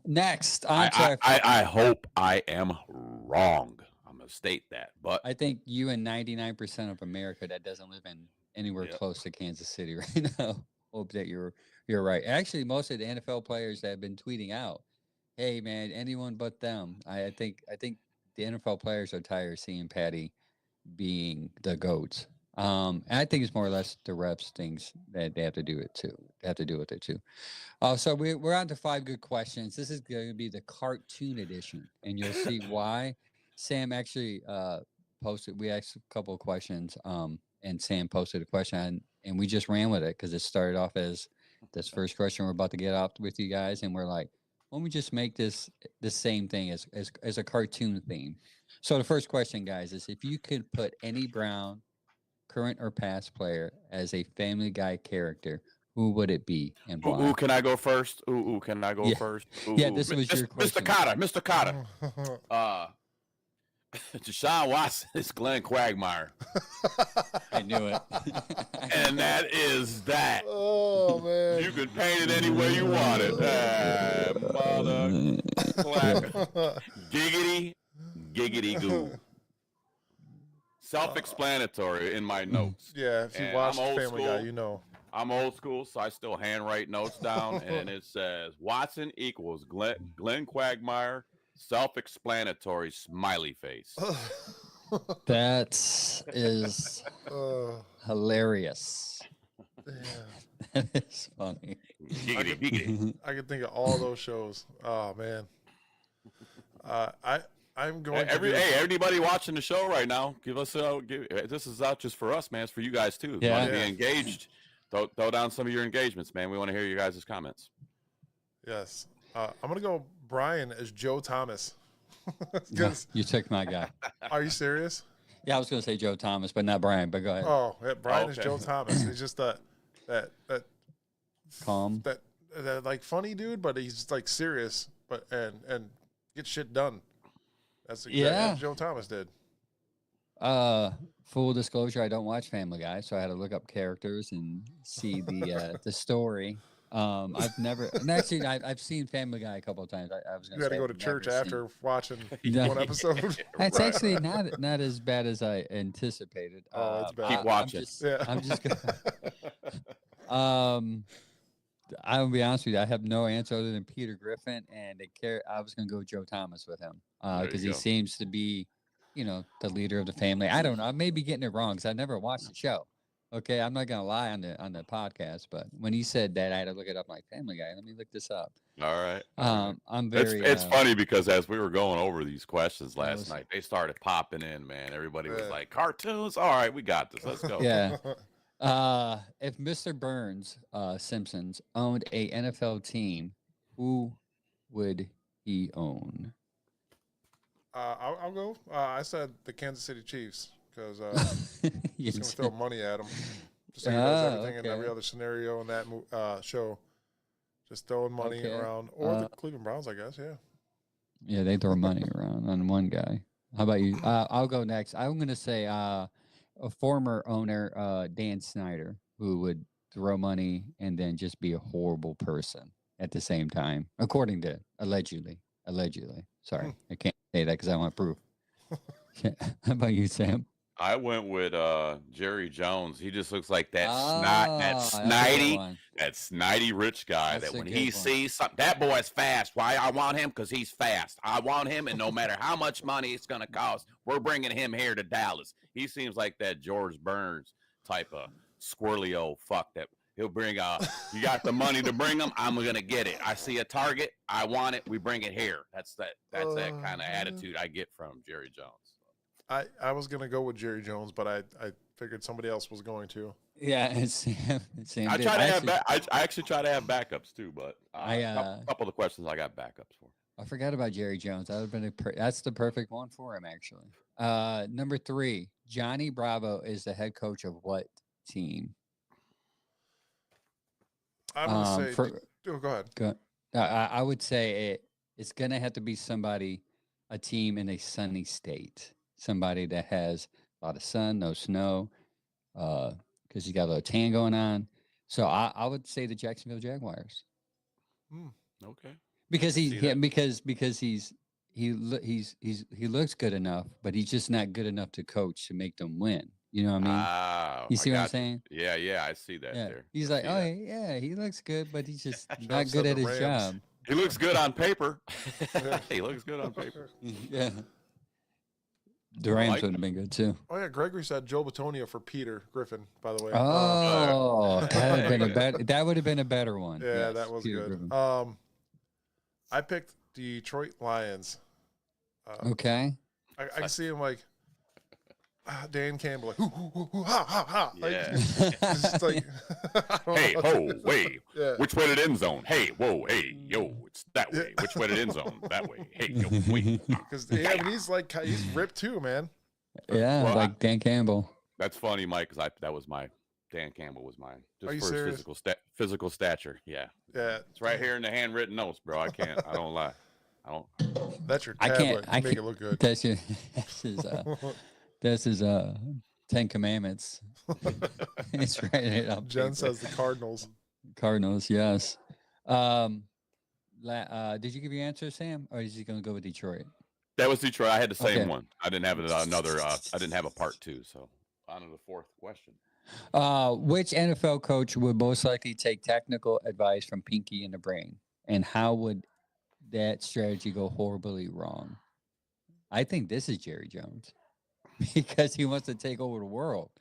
next, I hope I am wrong. I'm gonna state that, but I think you and 99% of America that doesn't live in anywhere close to Kansas City right now hope that you're right. Actually, most of the NFL players that have been tweeting out, "Hey, man, anyone but them." I think the NFL players are tired of seeing Patty being the GOAT. And I think it's more or less the refs things that they have to do it too. They have to do with it too. So we're on to 5 good questions. This is going to be the cartoon edition, and you'll see why. Sam actually posted. We asked a couple of questions, and Sam posted a question, and we just ran with it because it started off as this first question we're about to get off with you guys, and we're like, why don't we just make this the same thing as a cartoon theme? So the first question, guys, is if you could put any Brown, current or past player, as a Family Guy character, who would it be and why? Ooh, can I go first? Ooh, can I go first? Ooh, yeah, this was your question. Mr. Cotter. Deshaun Watson is Glenn Quagmire. I knew it. And that is that. Oh man, you can paint it any way you want it. Mother clap. Giggity goo. Self-explanatory in my notes. Yeah, if you And watch I'm old Family school. Guy, you know. I'm old school, so I still handwrite notes down, and it says Watson equals Glenn Quagmire, self-explanatory smiley face. That is Uh, hilarious. yeah. That is funny. Giggity, giggity. I can think of all those shows. Oh man. I'm going to do, Hey, everybody watching the show right now, give us this is not just for us, man. It's for you guys too. If you want to Yeah. be engaged, throw down some of your engagements, man. We want to hear your guys' comments. Yes. I'm gonna go Brian as Joe Thomas. No, 'Cause- you took my guy. are you serious? Yeah, I was going to say Joe Thomas, but not Brian. But go ahead. Oh, yeah, Brian is Okay. Joe Thomas. He's just that Calm. like funny dude, but he's like serious, but and get shit done. That's exactly Yeah. what Joe Thomas did. Full disclosure, I don't watch Family Guy, so I had to look up characters and see the story. I've never, and actually, I've seen Family Guy a couple of times. I was You going had to say go I've to church never after watching No. one episode. It's Right. actually not as bad as I anticipated. Oh, it's bad. Keep watching. Yeah. I'm just gonna. I'll be honest with you. I have no answer other than Peter Griffin, and I was gonna go Joe Thomas with him There because you he go. seems to be, the leader of the family. I don't know. I may be getting it wrong because I never watched the show. Okay, I'm not gonna lie on the podcast, but when he said that, I had to look it up. Like Family Guy. Let me look this up. All right. I'm very. It's funny because as we were going over these questions was- last night, they started popping in, man. Everybody was Yeah. like, cartoons? All right, we got this. Let's go. Yeah. If Mr. Burns, Simpsons owned a NFL team, who would he own? I'll go. I said the Kansas City Chiefs because You just gonna said- throw money at him. Just like he does Ah, everything in every okay. other scenario in that show. Just throwing money Okay. around, or the Uh, Cleveland Browns, I guess. Yeah. Yeah, they throw money around on one guy. How about you? I'll go next. I'm going to say a former owner, Dan Snyder, who would throw money and then just be a horrible person at the same time, according to allegedly. Sorry, I can't say that because I want proof. How about you, Sam? I went with Jerry Jones. He just looks like that That's a good one. that snidey rich guy That's that a when good he one. sees something, that boy's fast. Why I want him? Because he's fast. I want him, and no matter how much money it's going to cost, we're bringing him here to Dallas. He seems like that George Burns type of squirrely old fuck that he'll bring you got the money to bring him, I'm going to get it. I see a target, I want it, we bring it here. That's that kind of attitude I get from Jerry Jones. I was gonna go with Jerry Jones, but I figured somebody else was going to. Yeah, and Sam I did. try to have Actually, I actually try to have backups too, but I, couple of the questions I got backups for. I forgot about Jerry Jones. That would have been that's the perfect one for him, actually. Number 3, Johnny Bravo is the head coach of what team? I'm gonna say. Go ahead. I would say it's gonna have to be a team in a sunny state, somebody that has a lot of sun, no snow, because you got a little tan going on. So I would say the Jacksonville Jaguars Okay. because see that. because he looks good enough, but he's just not good enough to coach to make them win. You know what I mean? You see what I'm saying? Yeah, I see that Yeah. there. He's I like, see oh that. yeah, he looks good, but he's just Should not have good said at the his Rams. job. He looks good on paper. He looks good on paper. Yeah. The Rams like would have been good too. Oh yeah, Gregory said Joe Batonia for Peter Griffin. By the way. Oh, that would have been a better one. Yeah, Yes, that was Peter good. Griffin. I picked Detroit Lions. Okay. I can see him like Dan Campbell, like hoo, hoo, hoo, hoo, ha ha ha. Like, Yeah. it's just like I don't Hey, know. ho, wait. Yeah. Which way to the end zone? Hey, whoa, hey, yo, it's that way. Which way to the end zone? That way. Hey, yo, wait. Because he's ripped too, man. Yeah, Well, like Dan Campbell. That's funny, Mike, because that was my Dan Campbell was mine. Just Are you for serious? his physical stature. Yeah. Yeah, It's right here in the handwritten notes, bro. I don't lie. I don't. that's your I tablet. can't. I You make can't. it look good. That's his 10 Commandments. It's right it up. Jen paper. says the Cardinals. Cardinals. Yes. Did you give your answer, Sam, or is he going to go with Detroit? That was Detroit. I had the same Okay. one. I didn't have another. I didn't have a part 2. So on to the fourth question. Which NFL coach would most likely take technical advice from Pinky in the Brain, and how would that strategy go horribly wrong? I think this is Jerry Jones because he wants to take over the world,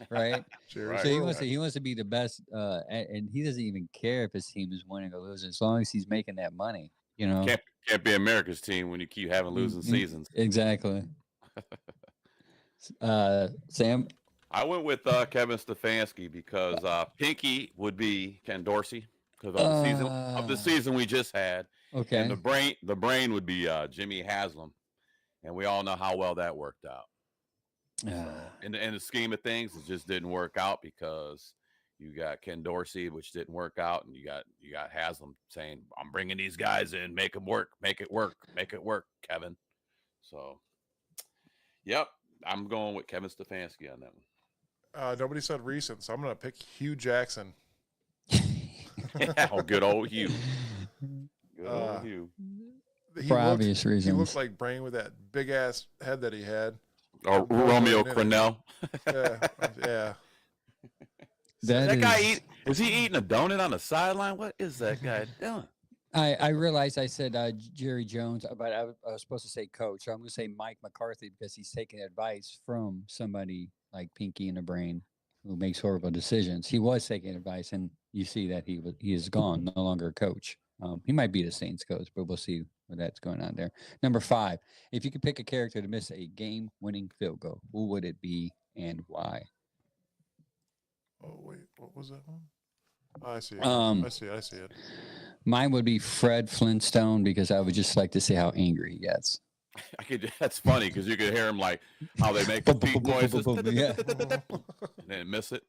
right? Jerry's So World. he wants to be the best, and he doesn't even care if his team is winning or losing as long as he's making that money. You know, Can't be America's team when you keep having losing seasons. Exactly. Sam. I went with Kevin Stefanski because Pinky would be Ken Dorsey because of the season we just had, Okay. and the brain would be Jimmy Haslam, and we all know how well that worked out. So, in the scheme of things, it just didn't work out because you got Ken Dorsey, which didn't work out, and you got Haslam saying, "I'm bringing these guys in, make them work, make it work, Kevin." So, yep, I'm going with Kevin Stefanski on that one. Nobody said recent, so I'm going to pick Hugh Jackson. Oh, good old Hugh. Good old Hugh. For obvious reasons. He looked like Brain with that big ass head that he had. Or Romeo Crennel. Yeah. That guy is he eating a donut on the sideline? What is that guy doing? I realized I said Jerry Jones, but I was supposed to say coach. So I'm going to say Mike McCarthy because he's taking advice from somebody like Pinky in the Brain who makes horrible decisions. He was taking advice, and you see that he is gone, no longer a coach. He might be the Saints coach, but we'll see what that's going on there. Number 5, if you could pick a character to miss a game-winning field goal, who would it be and why? Oh wait, what was that one? Oh, I see it. I see it. Mine would be Fred Flintstone because I would just like to see how angry he gets. That's funny because you could hear him like how they make the beat noises, Yeah. and then miss it.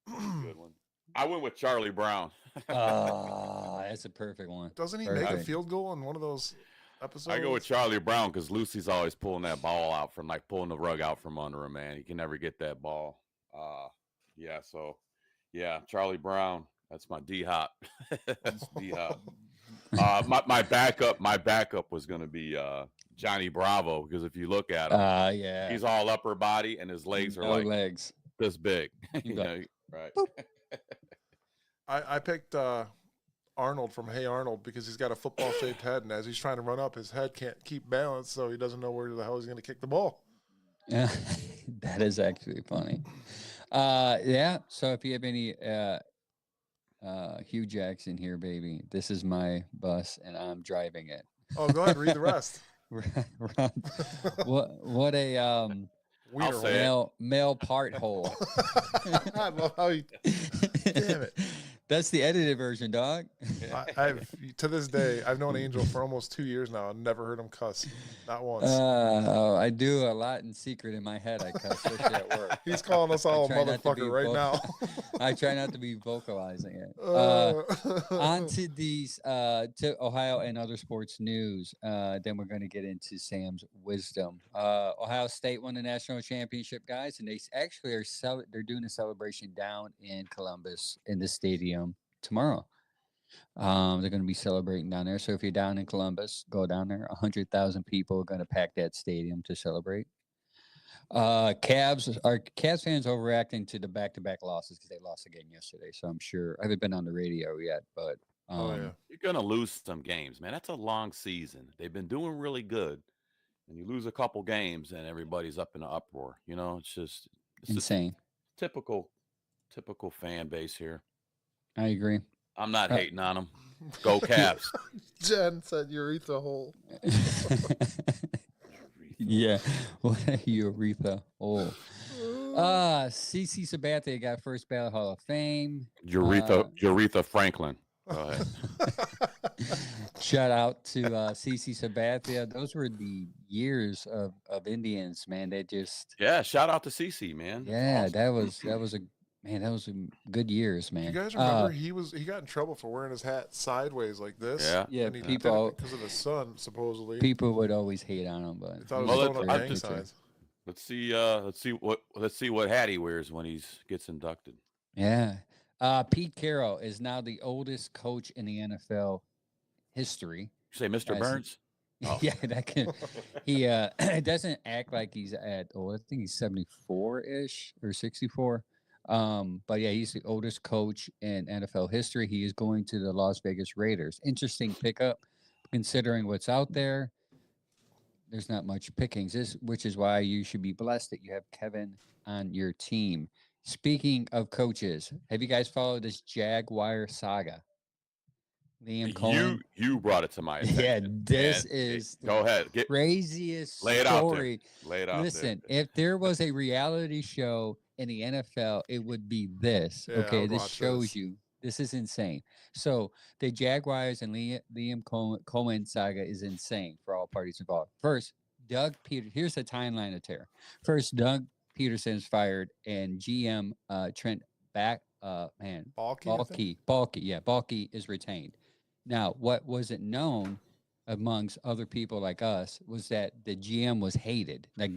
Good one. I went with Charlie Brown. That's a perfect one. Doesn't he make a field goal in one of those episodes? I go with Charlie Brown because Lucy's always pulling that ball out from pulling the rug out from under him, man. He can never get that ball. Charlie Brown. That's my D-Hop. That's D-Hop. My backup was going to be Johnny Bravo because if you look at him, he's all upper body and his legs are legs this big. Right. I picked Arnold from Hey Arnold because he's got a football-shaped head, and as he's trying to run up, his head can't keep balance, so he doesn't know where the hell he's going to kick the ball. Yeah, that is actually funny. So if you have any Hugh Jackson here, baby, this is my bus and I'm driving it. Oh, go ahead, read the rest. what a male part hole. I love how you. Damn it. That's the edited version, dog. I've to this day, I've known Angel for almost 2 years now. I've never heard him cuss, not once. I do a lot in secret in my head. I cuss, especially at work. He's calling us all a motherfucker right now. I try not to be vocalizing it. On to these to Ohio and other sports news. Then we're going to get into Sam's wisdom. Ohio State won the national championship, guys, and they actually they're doing a celebration down in Columbus in the stadium tomorrow. They're going to be celebrating down there. So if you're down in Columbus, go down there. 100,000 people are going to pack that stadium to celebrate. Cavs fans overreacting to the back-to-back losses because they lost again yesterday. So I'm sure I haven't been on the radio yet, but you're going to lose some games, man. That's a long season. They've been doing really good, and you lose a couple games, and everybody's up in an uproar. You know, it's insane. Typical fan base here. I agree. I'm not hating on them. Go Cavs. Jen said urethra hole. Yeah. What a urethra hole. CC Sabathia got first ballot Hall of Fame. Urethra Franklin. Go ahead. Shout out to CC Sabathia. Those were the years of Indians, man. They just shout out to CC, man. Yeah, awesome. that was a good years, man. You guys remember he got in trouble for wearing his hat sideways like this? Yeah. And he people did it because of the sun, supposedly. People would always hate on him, but let's see what hat he wears when he gets inducted. Yeah. Pete Carroll is now the oldest coach in the NFL history. You say Mr. Burns? Oh. Yeah, that can. He doesn't act like he's at. Oh, I think he's 74-ish or 64. But yeah, he's the oldest coach in NFL history. He is going to the Las Vegas Raiders. Interesting pickup, considering what's out there. There's not much pickings. Which is why you should be blessed that you have Kevin on your team. Speaking of coaches, have you guys followed this Jaguar saga? Liam Cohen. You brought it to my attention. Yeah, this and is go ahead, craziest lay it out there. story. Lay it out Listen, there. if there was a reality show in the NFL, it would be this. Yeah, I Okay, would this watch shows this. you. This is insane. So the Jaguars and Liam Cohen saga is insane for all parties involved. First, Doug Peter. Here's the timeline of terror. First, Doug Peterson is fired, and GM Trent Balky is retained. Now, what wasn't known amongst other people like us was that the GM was hated. Like,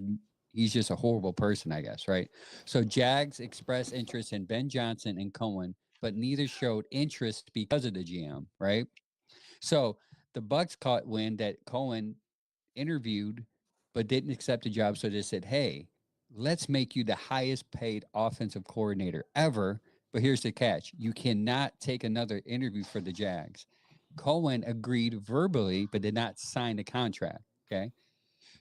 he's just a horrible person, I guess, right? So Jags expressed interest in Ben Johnson and Cohen, but neither showed interest because of the GM, right? So the Bucks caught wind that Cohen interviewed but didn't accept the job. So they said, hey, let's make you the highest paid offensive coordinator ever. But here's the catch. You cannot take another interview for the Jags. Cohen agreed verbally, but did not sign the contract. Okay.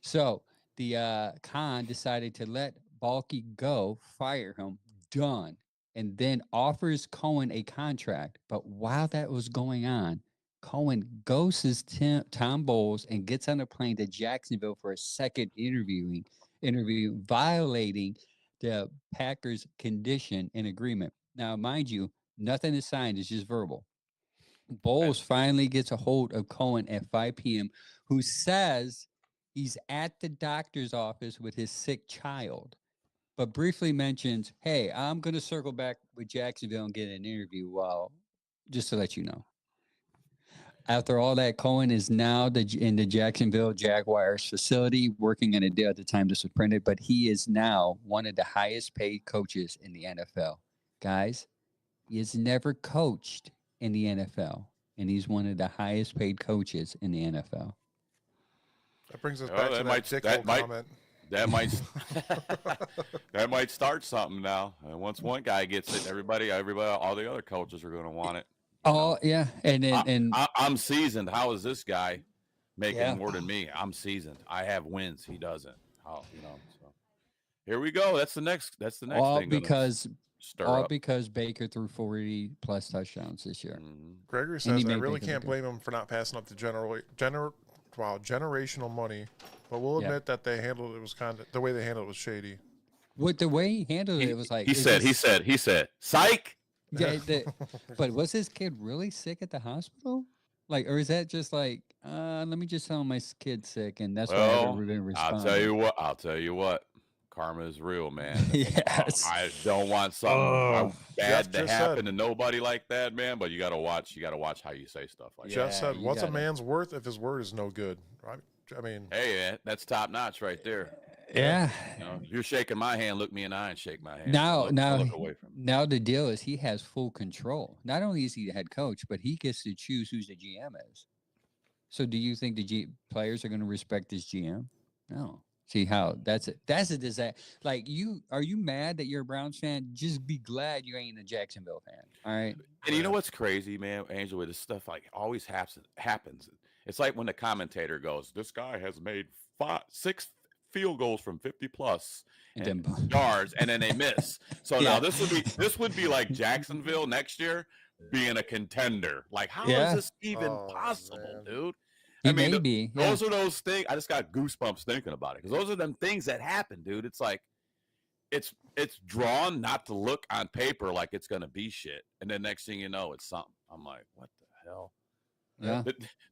So the Khan decided to let Balky go, fire him, done, and then offers Cohen a contract. But while that was going on, Cohen ghosts Tom Bowles and gets on a plane to Jacksonville for a second interview, violating the Packers' condition and agreement. Now, mind you, nothing is signed; it's just verbal. Bowles finally gets a hold of Cohen at 5 p.m., who says he's at the doctor's office with his sick child, but briefly mentions, hey, I'm going to circle back with Jacksonville and get an interview. Well, just to let you know. After all that, Cohen is now in the Jacksonville Jaguars facility working in a deal at the time this was printed, but he is now one of the highest paid coaches in the NFL. Guys, he has never coached in the NFL, and he's one of the highest paid coaches in the NFL. That brings us back to that Dicko comment. That might that might start something now. And once one guy gets it, everybody, all the other coaches are going to want it. Oh yeah, and then I'm seasoned. How is this guy making more than me? I'm seasoned. I have wins. He doesn't. So here we go. That's the next thing. Because Baker threw 40 plus touchdowns this year. Mm-hmm. Gregory says, I really can't blame him for not passing up the generational money, but we'll admit that they handled it was kind of the way they handled it was shady. With the way he handled it was like he said, psych. Yeah, but was his kid really sick at the hospital? Like, or is that just like, let me just tell him my kid's sick, and that's why I haven't been responding. I'll tell you what. Karma is real, man. Yes. I don't want something bad to happen to nobody like that, man. But you gotta watch how you say stuff like that. Jeff said, "What's a man's worth if his word is no good?" Right? I mean, hey, man, that's top notch right there. Yeah. If you're shaking my hand, look me in the eye and shake my hand. Now, look away from me. Now the deal is he has full control. Not only is he the head coach, but he gets to choose who's the GM is. So, do you think the players are going to respect this GM? No. See how that's it. That's a disaster. Like, are you mad that you're a Browns fan? Just be glad you ain't a Jacksonville fan. All right. And you know what's crazy, man, Angel, with this stuff like always happens. It's like when the commentator goes, "This guy has made 6 field goals from 50 plus and yards," and then they miss. So now this would be like Jacksonville next year being a contender. Like, how is this even possible, dude? Those are those things. I just got goosebumps thinking about it because those are them things that happen, dude. It's like it's drawn not to look on paper like it's gonna be shit, and then next thing you know, it's something. I'm like, what the hell? Yeah.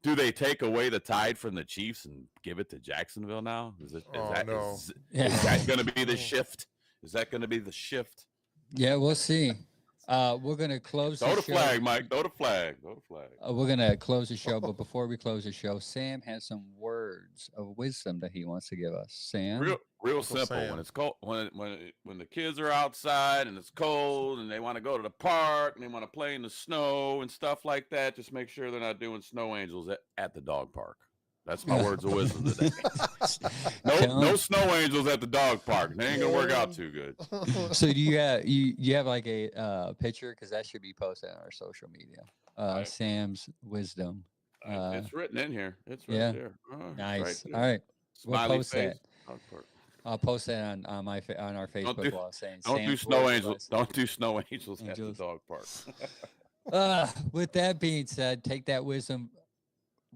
Do they take away the Tide from the Chiefs and give it to Jacksonville now? Is that going to be the shift? Is that going to be the shift? Yeah, we'll see. We're going to close the show. Flag, Mike. Throw the flag. We're going to close the show, but before we close the show, Sam has some words of wisdom that he wants to give us. Sam? Real simple. Sam. When it's cold, when the kids are outside and it's cold and they want to go to the park and they want to play in the snow and stuff like that, just make sure they're not doing snow angels at the dog park. That's my words of wisdom today. No snow angels at the dog park. They ain't gonna work out too good. So do you have like a picture, because that should be posted on our social media. Sam's wisdom. It's written in here. It's right yeah. there. Nice. Right All right. We'll Smiley post face. that. Dog park. I'll post that on our Facebook wall saying Don't do Sam's snow words of angels. wisdom. Don't do snow angels at the dog park. With that being said, take that wisdom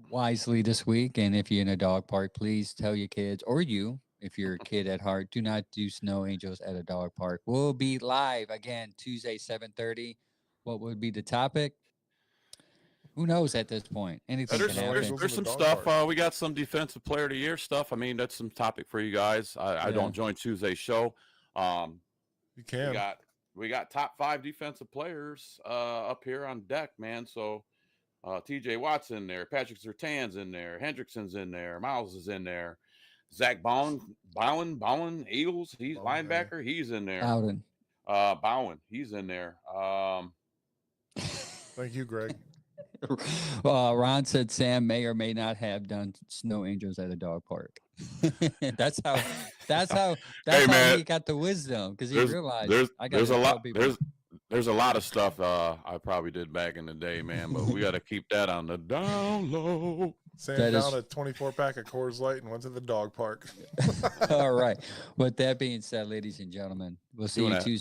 wisely this week. And if you're in a dog park, please tell your kids, or you, if you're a kid at heart, do not do snow angels at a dog park. We'll be live again Tuesday, 7:30. What would be the topic? Who knows at this point? Anything can happen. There's some stuff. We got some defensive player of the year stuff. I mean, that's some topic for you guys. I don't join Tuesday's show. You can. We got top 5 defensive players up here on deck, man. So TJ Watt's in there, Patrick Surtain's in there, Hendrickson's in there, Miles is in there, Zach Bowen, Eagles, he's linebacker, he's in there. Bowen, he's in there. Thank you, Greg. Ron said Sam may or may not have done snow angels at a dog park. that's how he got the wisdom, because he realized there's a lot of stuff I probably did back in the day, man, but we got to keep that on the down low. Sam down a 24-pack of Coors Light and went to the dog park. All right. With that being said, ladies and gentlemen, we'll see you Tuesday.